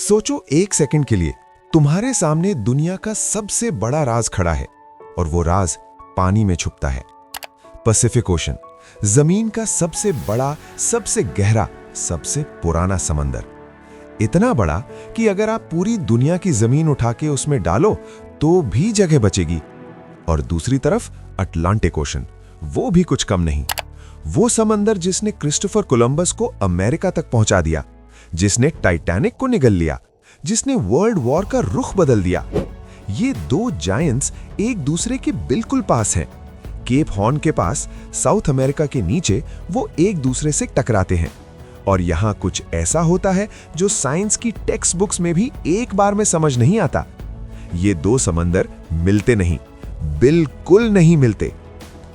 सोचो एक सेकंड के लिए, तुम्हारे सामने दुनिया का सबसे बड़ा राज खड़ा है और वो राज पानी में छुपता है। पैसिफिक ओशन, जमीन का सबसे बड़ा, सबसे गहरा, सबसे पुराना समंदर। इतना बड़ा कि अगर आप पूरी दुनिया की जमीन उठा के उसमें डालो तो भी जगह बचेगी। और दूसरी तरफ अटलांटिक ओशन, वो भी कुछ कम नहीं। वो समंदर जिसने क्रिस्टोफर कोलंबस को अमेरिका तक पहुंचा दिया, जिसने टाइटैनिक को निगल लिया, जिसने वर्ल्ड वॉर का रुख बदल दिया। ये दो जायंट्स एक दूसरे के बिल्कुल पास हैं। केप हॉर्न के पास, साउथ अमेरिका के नीचे, वो एक दूसरे से टकराते हैं। और यहां कुछ ऐसा होता है जो साइंस की टेक्स्ट बुक्स में भी एक बार में समझ नहीं आता। ये दो समंदर मिलते नहीं, बिल्कुल नहीं मिलते।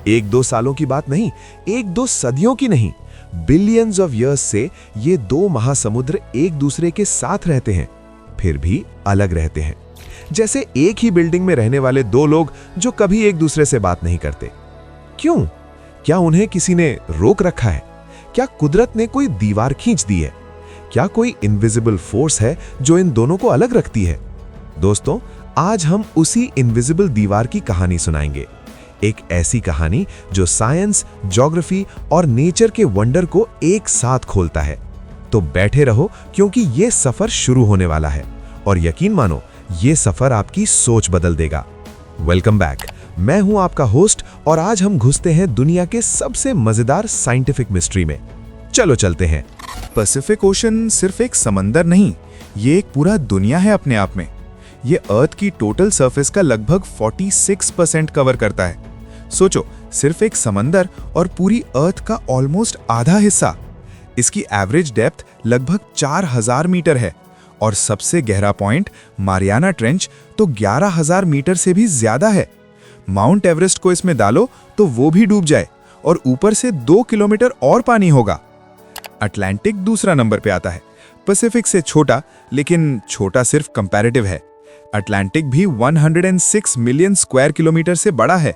एक दो सालों की बात नहीं, एक दो सदियों की नहीं, बिलियंस ऑफ ईयर्स से ये दो महासमुद्र एक दूसरे के साथ रहते हैं, फिर भी अलग रहते हैं। जैसे एक ही बिल्डिंग में रहने वाले दो लोग जो कभी एक दूसरे से बात नहीं करते। क्यों? क्या उन्हें किसी ने रोक रखा है? क्या कुदरत ने कोई दीवार खींच दी है? क्या कोई इनविजिबल फोर्स है जो इन दोनों को अलग रखती है? दोस्तों, आज हम उसी इनविजिबल दीवार की कहानी सुनाएंगे। एक ऐसी कहानी जो साइंस, ज्योग्राफी और नेचर के वंडर को एक साथ खोलता है। तो बैठे रहो, क्योंकि ये सफर शुरू होने वाला है और यकीन मानो, ये सफर आपकी सोच बदल देगा। वेलकम बैक, मैं हूं आपका होस्ट और आज हम घुसते हैं दुनिया के सबसे मजेदार साइंटिफिक मिस्ट्री में। चलो चलते हैं। पैसिफिक ओशन सिर्फ एक समंदर नहीं, ये एक पूरा दुनिया है अपने आप में। ये अर्थ की टोटल सरफेस का लगभग 46% कवर करता है। सोचो, सिर्फ एक समंदर और पूरी अर्थ का ऑलमोस्ट आधा हिस्सा। इसकी एवरेज डेप्थ लगभग 4000 मीटर है और सबसे गहरा पॉइंट मारियाना ट्रेंच तो 11000 मीटर से भी ज्यादा है। माउंट एवरेस्ट को इसमें डालो तो वो भी डूब जाए और ऊपर से 2 किलोमीटर और पानी होगा। अटलांटिक दूसरा नंबर पे आता है। पैसिफिक से छोटा, लेकिन छोटा सिर्फ कंपैरेटिव है। अटलांटिक भी 106 मिलियन स्क्वायर किलोमीटर से बड़ा है।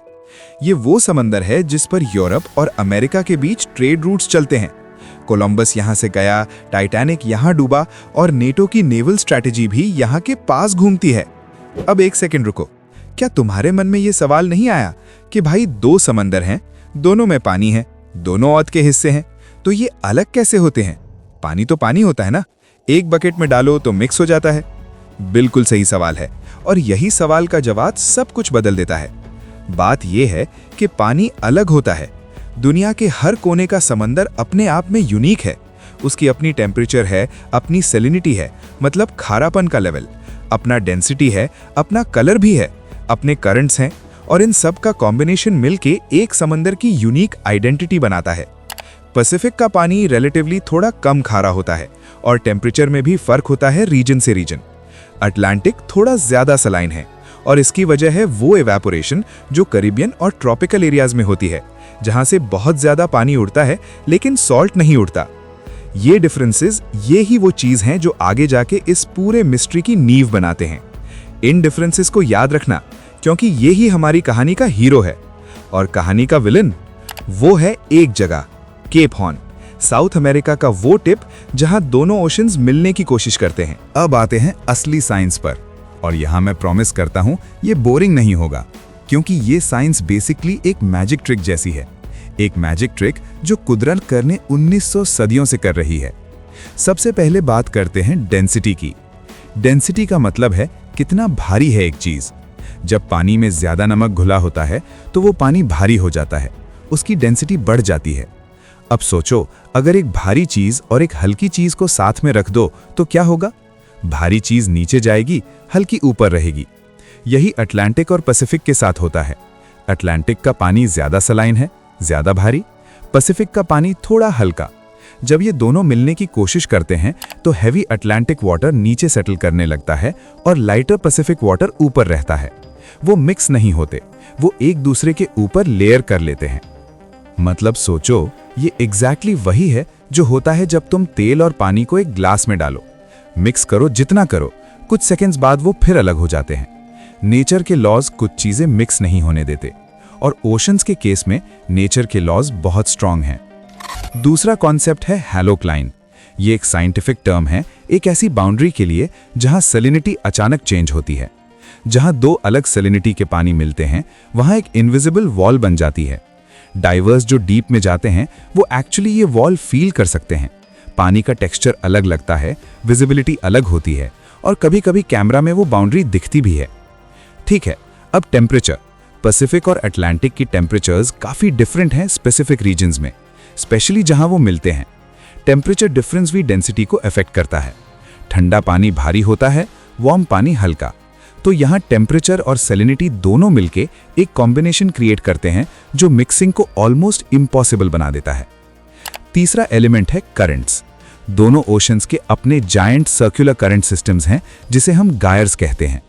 ये वो समंदर है जिस पर यूरोप और अमेरिका के बीच ट्रेड रूट्स चलते हैं। कोलंबस यहां से गया, टाइटैनिक यहां डूबा और नेटो की नेवल स्ट्रैटेजी भी यहां के पास घूमती है। अब एक सेकंड रुको, क्या तुम्हारे मन में ये सवाल नहीं आया कि भाई दो समंदर हैं, दोनों में पानी है, दोनों अर्थ के हिस्से हैं, तो ये अलग कैसे होते हैं? पानी तो पानी होता है ना, एक बकेट में डालो तो मिक्स हो जाता है। बिल्कुल सही सवाल है और यही सवाल का जवाब सब कुछ बदल देता है। बात यह है कि पानी अलग होता है। दुनिया के हर कोने का समंदर अपने आप में यूनिक है। उसकी अपनी टेम्परेचर है, अपनी सैलिनिटी है, मतलब खारापन का लेवल, अपना डेंसिटी है, अपना कलर भी है, अपने करंट्स हैं, और इन सब का कॉम्बिनेशन मिलके एक समंदर की यूनिक आइडेंटिटी बनाता है। पैसिफिक का पानी रिलेटिवली थोड़ा कम खारा होता है और टेम्परेचर में भी फर्क होता है रीजन से रीजन। अटलांटिक थोड़ा ज्यादा सलाइन है और इसकी वजह है वो एवेपोरेशन जो कैरिबियन और ट्रॉपिकल एरियाज में होती है, जहां से बहुत ज्यादा पानी उड़ता है लेकिन सॉल्ट नहीं उड़ता। ये डिफरेंसेस, ये ही वो चीज हैं जो आगे जाके इस पूरे मिस्ट्री की नींव बनाते हैं। इन डिफरेंसेस को याद रखना, क्योंकि ये ही हमारी कहानी का हीरो है। और कहानी का विलन वो है एक जगह, केप हॉर्न, साउथ अमेरिका का वो टिप जहां दोनों ओशंस मिलने की कोशिश करते हैं। अब आते हैं असली साइंस पर, और यहां मैं प्रॉमिस करता हूं ये बोरिंग नहीं होगा, क्योंकि ये साइंस बेसिकली एक मैजिक ट्रिक जैसी है। एक मैजिक ट्रिक जो कुदरत करने 1900 सदियों से कर रही है। सबसे पहले बात करते हैं डेंसिटी की। डेंसिटी का मतलब है कितना भारी है एक चीज। जब पानी में ज्यादा नमक घुला होता है तो वो पानी भारी हो जाता है, उसकी डेंसिटी बढ़ जाती है। अब सोचो, अगर एक भारी चीज और एक हल्की चीज को साथ में रख दो तो क्या होगा? भारी चीज नीचे जाएगी, हल्की ऊपर रहेगी। यही अटलांटिक और पैसिफिक के साथ होता है। अटलांटिक का पानी ज्यादा सलाइन है, ज्यादा भारी, पैसिफिक का पानी थोड़ा हल्का। जब ये दोनों मिलने की कोशिश करते हैं तो हैवी अटलांटिक वाटर नीचे सेटल करने लगता है और लाइटर पैसिफिक वाटर ऊपर रहता है। वो मिक्स नहीं होते, वो एक दूसरे के ऊपर लेयर कर लेते हैं। मतलब सोचो, ये एग्जैक्टली वही है जो होता है जब तुम तेल और पानी को एक ग्लास में डालो। मिक्स करो जितना करो, कुछ सेकंड्स बाद वो फिर अलग हो जाते हैं। नेचर के लॉज कुछ चीजें मिक्स नहीं होने देते, और ओशंस के केस में नेचर के लॉज बहुत स्ट्रांग हैं। दूसरा कॉन्सेप्ट है हैलोक्लाइन। ये एक साइंटिफिक टर्म है एक ऐसी बाउंड्री के लिए जहां सैलिनिटी अचानक चेंज होती है। जहां दो अलग सैलिनिटी के पानी मिलते हैं वहां एक इनविजिबल वॉल बन जाती है। डाइवर्स जो डीप में जाते हैं वो एक्चुअली ये वॉल फील कर सकते हैं। पानी का टेक्सचर अलग लगता है, विजिबिलिटी अलग होती है और कभी-कभी कैमरा में वो बाउंड्री दिखती भी है। ठीक है, अब टेम्परेचर। पैसिफिक और अटलांटिक की टेम्परेचर्स काफ़ी डिफरेंट हैं स्पेसिफिक रीजन्स में, स्पेशली जहां वो मिलते हैं। टेम्परेचर डिफरेंस भी डेंसिटी को अफेक्ट करता है। ठंडा पानी भारी होता है, वार्म पानी हल्का। तो यहाँ टेम्परेचर और सैलिनिटी दोनों मिलके एक कॉम्बिनेशन क्रिएट करते हैं जो मिक्सिंग को ऑलमोस्ट इम्पॉसिबल बना देता है। तीसरा एलिमेंट है करंट्स। दोनों ओशंस के अपने जायंट सर्कुलर करंट सिस्टम्स हैं जिसे हम गायर्स कहते हैं।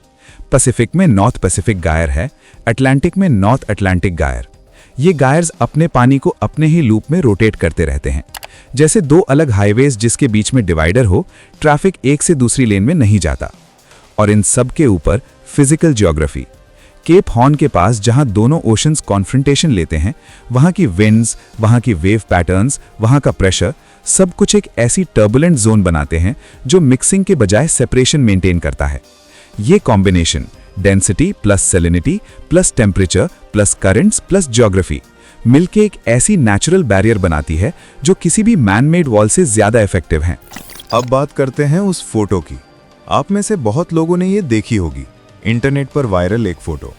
पैसिफिक में नॉर्थ पैसिफिक गायर है, अटलांटिक में नॉर्थ अटलांटिक गायर। ये गायर्स अपने पानी को अपने ही लूप में रोटेट करते रहते हैं। जैसे दो अलग हाईवेज जिसके बीच में डिवाइडर हो, ट्रैफिक एक से दूसरी लेन में नहीं जाता। और इन सब के ऊपर फिजिकल ज्योग्राफी। केप हॉर्न के पास जहां दोनों ओशंस कॉन्फ्रंटेशन लेते हैं, वहां की विंड्स, वहां की वेव पैटर्न्स, वहां का प्रेशर, सब कुछ एक ऐसी टर्बुलेंट जोन बनाते हैं जो मिक्सिंग के बजाय सेपरेशन मेंटेन करता है। ये combination density plus salinity plus temperature plus currents plus geography मिलके एक ऐसी नेचुरल बैरियर बनाती है जो किसी भी मैन मेड वॉल से ज्यादा इफेक्टिव है। अब बात करते हैं उस फोटो की। आप में से बहुत लोगों ने ये देखी होगी, इंटरनेट पर वायरल एक फोटो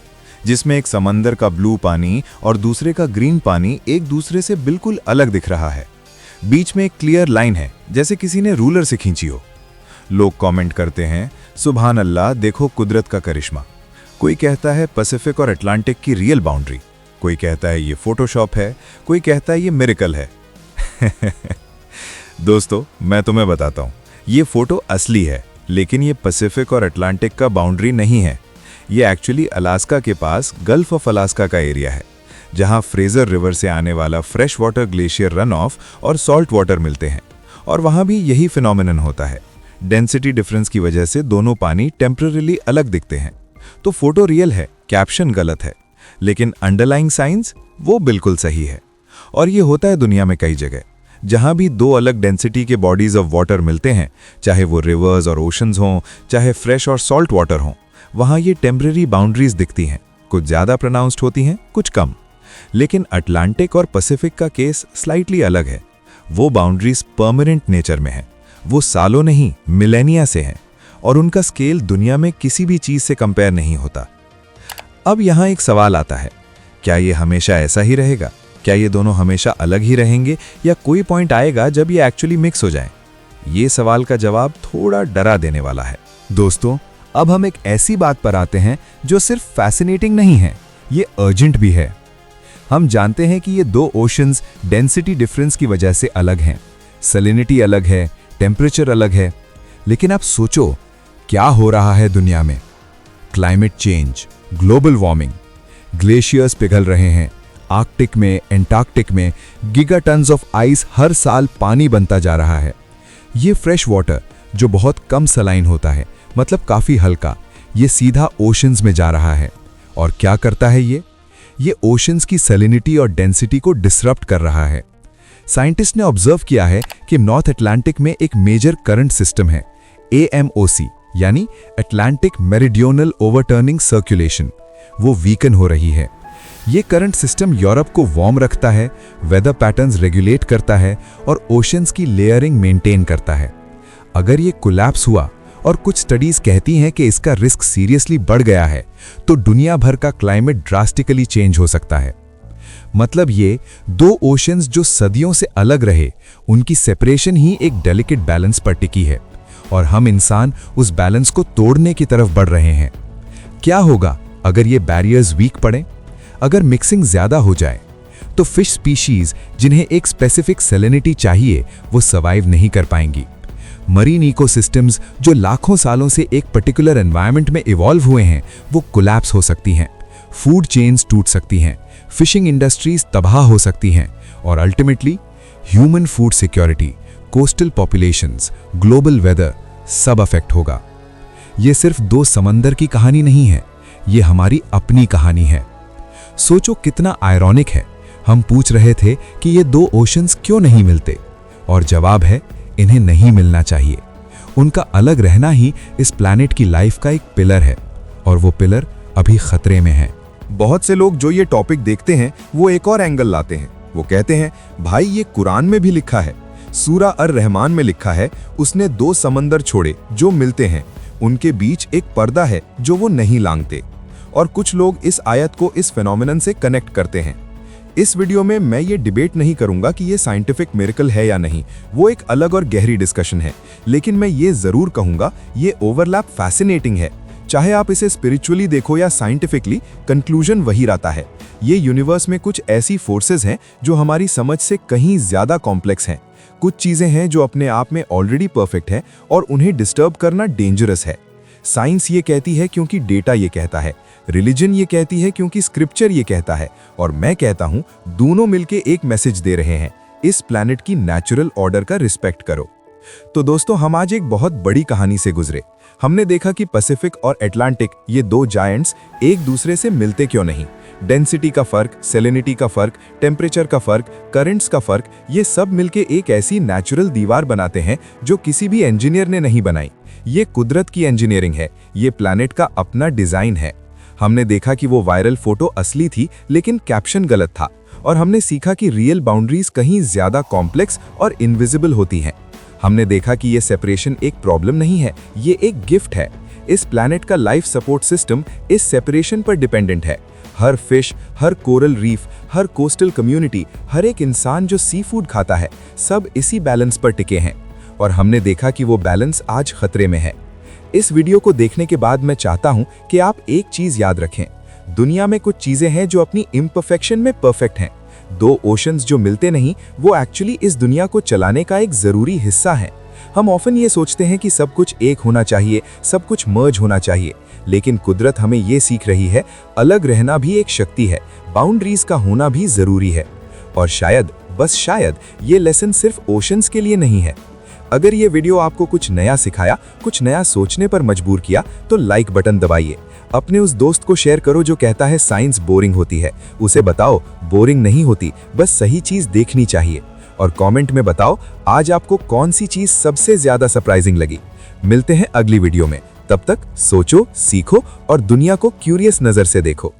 जिसमें एक समंदर का ब्लू पानी और दूसरे का ग्रीन पानी एक दूसरे से बिल्कुल अलग दिख रहा है। बीच में एक क्लियर लाइन है जैसे किसी ने रूलर से खींची हो। लोग कमेंट करते हैं, सुभान अल्लाह, देखो कुदरत का करिश्मा। कोई कहता है पैसिफिक और अटलांटिक की रियल बाउंड्री, कोई कहता है ये फोटोशॉप है, कोई कहता है ये मिरेकल है। दोस्तों, मैं तुम्हें बताता हूं, ये फोटो असली है, लेकिन ये पैसिफिक और अटलांटिक का बाउंड्री नहीं है। ये एक्चुअली अलास्का के पास गल्फ ऑफ अलास्का का एरिया है, जहां फ्रेजर रिवर से आने वाला fresh water glacier run of और सॉल्ट वाटर मिलते हैं। और वहां भी यही फिनोमिनन होता है। डेंसिटी डिफरेंस की वजह से दोनों पानी टेम्पररीली अलग दिखते हैं। तो फोटो रियल है, कैप्शन गलत है, लेकिन अंडरलाइंग साइंस वो बिल्कुल सही है। और ये होता है दुनिया में कई जगह, जहां भी दो अलग डेंसिटी के बॉडीज ऑफ वाटर मिलते हैं, चाहे वो रिवर्स और ओशंस हों, चाहे फ्रेश और सॉल्ट वाटर हों, वहां ये टेम्पररी बाउंड्रीज दिखती हैं। कुछ ज़्यादा प्रोनाउंस्ड होती हैं, कुछ कम। लेकिन अटलांटिक और पैसिफिक का केस स्लाइटली अलग है। वो बाउंड्रीज परमानेंट नेचर में है, वो सालों नहीं मिलेनिया से हैं, और उनका स्केल दुनिया में किसी भी चीज़ से कंपेयर नहीं होता। अब यहाँ एक सवाल आता है, क्या ये हमेशा ऐसा ही रहेगा? क्या ये दोनों हमेशा अलग ही रहेंगे, या कोई पॉइंट आएगा जब ये एक्चुअली मिक्स हो जाए? ये सवाल का जवाब थोड़ा डरा देने वाला है। दोस्तों, अब हम एक ऐसी बात पर आते हैं जो सिर्फ फैसिनेटिंग नहीं है, ये अर्जेंट भी है। हम जानते हैं कि ये दो ओशंस डेंसिटी डिफरेंस की वजह से अलग हैं, सैलिनिटी अलग है, टेम्परेचर अलग है। लेकिन आप सोचो, क्या हो रहा है दुनिया में? Climate change, global warming, glaciers पिघल रहे हैं। आर्कटिक में, एंटार्क्टिक में गिगाटन्स ऑफ आइस हर साल पानी बनता जा रहा है। ये फ्रेश वाटर जो बहुत कम सलाइन होता है, मतलब काफ़ी हल्का, ये सीधा ओशंस में जा रहा है। और क्या करता है ये ओशंस की सैलिनिटी और डेंसिटी को डिसरप्ट कर रहा है। साइंटिस्ट ने ऑब्जर्व किया है कि नॉर्थ अटलांटिक में एक मेजर करंट सिस्टम है, AMOC, यानी अटलांटिक मेरिडियोनल ओवरटर्निंग सर्कुलेशन, वो वीकन हो रही है। ये करंट सिस्टम यूरोप को वार्म रखता है, वेदर पैटर्न्स रेगुलेट करता है और ओशंस की लेयरिंग मेंटेन करता है। अगर ये कोलैप्स हुआ, और कुछ स्टडीज कहती हैं कि इसका रिस्क सीरियसली बढ़ गया है, तो दुनिया भर का क्लाइमेट ड्रास्टिकली चेंज हो सकता है। मतलब ये दो ओशंस जो सदियों से अलग रहे, उनकी सेपरेशन ही एक डेलिकेट बैलेंस पर टिकी है, और हम इंसान उस बैलेंस को तोड़ने की तरफ बढ़ रहे हैं। क्या होगा अगर ये बैरियर्स वीक पड़े? अगर मिक्सिंग ज्यादा हो जाए तो फिश स्पीशीज जिन्हें एक स्पेसिफिक सैलिनिटी चाहिए, वो सर्वाइव नहीं कर पाएंगी। मरीन इकोसिस्टम्स जो लाखों सालों से एक पर्टिकुलर एनवायरनमेंट में इवॉल्व हुए हैं, वो कोलैप्स हो सकती हैं। फूड चेन्स टूट सकती हैं, फिशिंग इंडस्ट्रीज तबाह हो सकती हैं, और ultimately human food security, coastal populations, global weather, सब अफेक्ट होगा। ये सिर्फ दो समंदर की कहानी नहीं है, ये हमारी अपनी कहानी है। सोचो कितना आयरॉनिक है, हम पूछ रहे थे कि ये दो ओशंस क्यों नहीं मिलते, और जवाब है इन्हें नहीं मिलना चाहिए। उनका अलग रहना ही इस प्लैनेट की लाइफ का एक पिलर है, और वो पिलर अभी खतरे में है। बहुत से लोग जो ये टॉपिक देखते हैं वो एक और एंगल लाते हैं। वो कहते हैं, भाई ये कुरान में भी लिखा है, सूरा अर रहमान में लिखा है, उसने 2 समंदर छोड़े जो मिलते हैं, उनके बीच एक पर्दा है जो वो नहीं लांघते। और कुछ लोग इस आयत को इस फेनोमेनन से कनेक्ट करते हैं। इस वीडियो में मैं ये डिबेट नहीं करूंगा कि ये साइंटिफिक मिरेकल है या नहीं, वो एक अलग और गहरी डिस्कशन है। लेकिन मैं ये जरूर कहूंगा, ये ओवरलैप फैसिनेटिंग है। चाहे आप इसे स्पिरिचुअली देखो या साइंटिफिकली, कंक्लूजन वही रहता है। ये यूनिवर्स में कुछ ऐसी फोर्सेस हैं जो हमारी समझ से कहीं ज्यादा कॉम्प्लेक्स हैं। कुछ चीजें हैं जो अपने आप में ऑलरेडी परफेक्ट हैं और उन्हें डिस्टर्ब करना डेंजरस है। साइंस ये कहती है क्योंकि डेटा ये कहता है, रिलीजन ये कहती है क्योंकि स्क्रिप्चर ये कहता है, और मैं कहता हूं दोनों मिलके एक मैसेज दे रहे हैं, इस प्लैनेट की नेचुरल ऑर्डर का रिस्पेक्ट करो। तो दोस्तों, हम आज एक बहुत बड़ी कहानी से गुजरे। हमने देखा कि पैसिफिक और अटलांटिक, ये 2 जायंट्स एक दूसरे से मिलते क्यों नहीं। डेंसिटी का फर्क, सैलिनिटी का फर्क, टेम्परेचर का फर्क, करंट्स का फर्क, ये सब मिलके एक ऐसी नेचुरल दीवार बनाते हैं जो किसी भी इंजीनियर ने नहीं बनाई। ये कुदरत की इंजीनियरिंग है, ये प्लैनेट का अपना डिजाइन है। हमने देखा कि वो वायरल फोटो असली थी लेकिन कैप्शन गलत था, और हमने सीखा कि रियल बाउंड्रीज कहीं ज्यादा कॉम्प्लेक्स और इनविजिबल होती हैं। हमने देखा कि ये सेपरेशन एक प्रॉब्लम नहीं है, ये एक गिफ्ट है। इस प्लैनेट का लाइफ सपोर्ट सिस्टम इस सेपरेशन पर डिपेंडेंट है। हर फिश, हर कोरल रीफ, हर कोस्टल कम्युनिटी, हर एक इंसान जो सी फूड खाता है, सब इसी बैलेंस पर टिके हैं। और हमने देखा कि वो बैलेंस आज खतरे में है। इस वीडियो को देखने के बाद मैं चाहता हूं कि आप एक चीज याद रखें, दुनिया में कुछ चीजें हैं जो अपनी इम्परफेक्शन में परफेक्ट हैं। 2 ओशंस जो मिलते नहीं, वो एक्चुअली इस दुनिया को चलाने का एक जरूरी हिस्सा है। हम ऑफन ये सोचते हैं कि सब कुछ एक होना चाहिए, सब कुछ मर्ज होना चाहिए, लेकिन कुदरत हमें ये सीख रही है, अलग रहना भी एक शक्ति है, बाउंड्रीज का होना भी जरूरी है। और शायद, बस शायद, ये लेसन सिर्फ ओशंस के लिए नहीं है। अगर ये वीडियो आपको कुछ नया सिखाया, कुछ नया सोचने पर मजबूर किया, तो लाइक बटन दबाइए। अपने उस दोस्त को शेयर करो जो कहता है साइंस बोरिंग होती है। उसे बताओ बोरिंग नहीं होती, बस सही चीज देखनी चाहिए। और कमेंट में बताओ आज आपको कौन सी चीज सबसे ज्यादा सरप्राइजिंग लगी। मिलते हैं अगली वीडियो में, तब तक सोचो, सीखो और दुनिया को क्यूरियस नजर से देखो।